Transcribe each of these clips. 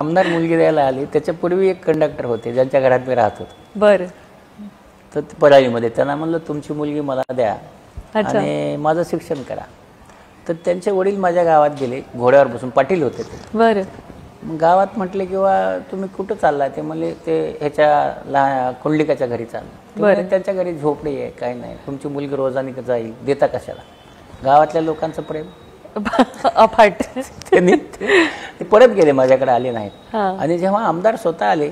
आमदार मुलगी द्यायला आली, त्याच्यापूर्वी एक कंडक्टर होते ज्यांच्या घरात मी राहत होतो. बरं. तर परळीमध्ये त्यांना म्हणलं तुमची मुलगी मला द्या आणि माझं शिक्षण करा. तर त्यांचे वडील माझ्या गावात गेले, घोड्यावर बसून, पाटील होते ते. बरं. मग गावात म्हटले किंवा तुम्ही कुठं चाललाय, ते म्हणले ते ह्याच्या कुंडलिकाच्या घरी चाललं. त्यांच्या घरी झोपडी आहे, काही नाही, तुमची मुलगी रोजानी जाईल, देता कशाला. गावातल्या लोकांचं प्रेम अफाट. त्यांनी ते परत गेले, माझ्याकडे आले नाहीत. आणि जेव्हा आमदार स्वतः आले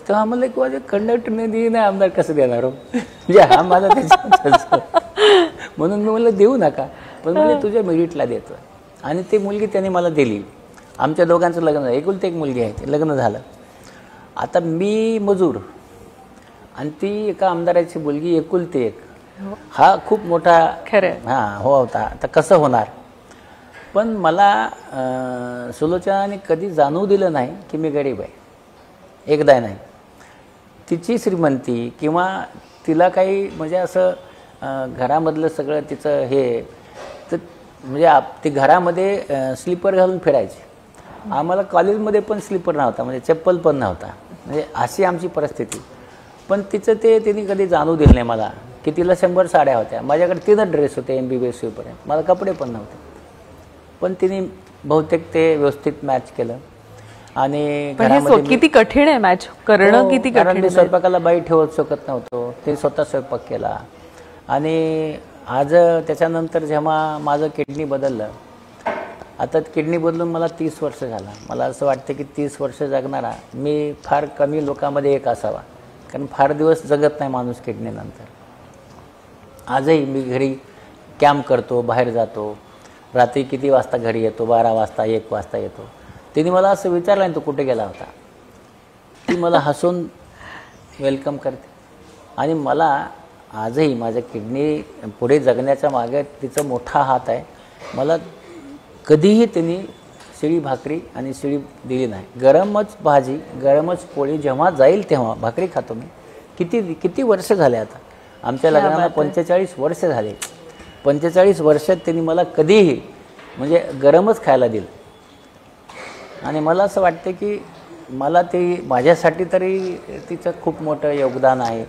तेव्हा म्हणलं किंवा जे कंडक्टरने दिली नाही, आमदार कसं देणार हो, म्हणजे हा माझा त्याच्या म्हणून मी म्हणलं देऊ नका, पण म्हणजे तुझ्या मेरिटला देतो. आणि ती मुलगी त्यांनी मला दिली. आमच्या दोघांचं लग्न झालं, एकुलती एक मुलगी आहे, ते लग्न झालं. आता मी मजूर आणि ती एका आमदाराची मुलगी एकुलती एक, हा खूप मोठा हो होता. आता कसं होणार. पण मला सुलोचनाने कधी जाणवू दिलं नाही की मी गरीब आहे, एकदा नाही. तिची श्रीमंती किंवा तिला काही म्हणजे असं घरामधलं सगळं तिचं हे, तर म्हणजे ती घरामध्ये स्लीपर घालून फिरायची. आम्हाला कॉलेजमध्ये पण स्लीपर नव्हता, म्हणजे चप्पल पण नव्हता, म्हणजे अशी आमची परिस्थिती. पण तिचं ते तिने कधी जाणू दिलं नाही मला की तिला 100 साड्या होत्या, माझ्याकडे 3 ड्रेस होते MBBS पर्यंत, मला कपडे पण नव्हते. पण तिने बहुतेक ते व्यवस्थित मॅच केलं. आणि घरामध्ये किती कठीण आहे मॅच करणं, किती कठीण. कारण मी स्वयंपाकाला बाई ठेवत शकत नव्हतो, ते स्वतः स्वयंपाक केला. आणि आज त्याच्यानंतर जेव्हा माझं किडनी बदललं, आता किडनी बदलून मला 30 वर्ष झाला. मला असं वाटतं की 30 वर्ष जगणारा मी फार कमी लोकांमध्ये एक असावा, कारण फार दिवस जगत नाही माणूस किडनीनंतर. आजही मी घरी कॅम्प करतो, बाहेर जातो, रात्री किती वाजता घरी येतो, 12 वाजता 1 वाजता येतो. तिने मला असं विचारलं नाही तू कुठे गेला होता, ती मला हसून वेलकम करते. आणि मला आजही माझ्या किडनी पुढे जगण्याच्या मागे तिचा मोठा हात आहे. मला कधीही त्यांनी शिळी भाकरी आणि शिळी दिली नाही. गरमच भाजी, गरमच पोळी, जेव्हा जाईल तेव्हा भाकरी खातो मी. किती वर्ष झाले आता आमच्या लग्नाला, 45 वर्ष झाले. 45 वर्षात त्यांनी मला कधीही म्हणजे गरमच खायला दिलं. आणि मला असं वाटतं की मला ते माझ्यासाठी तरी तिचं खूप मोठं योगदान आहे.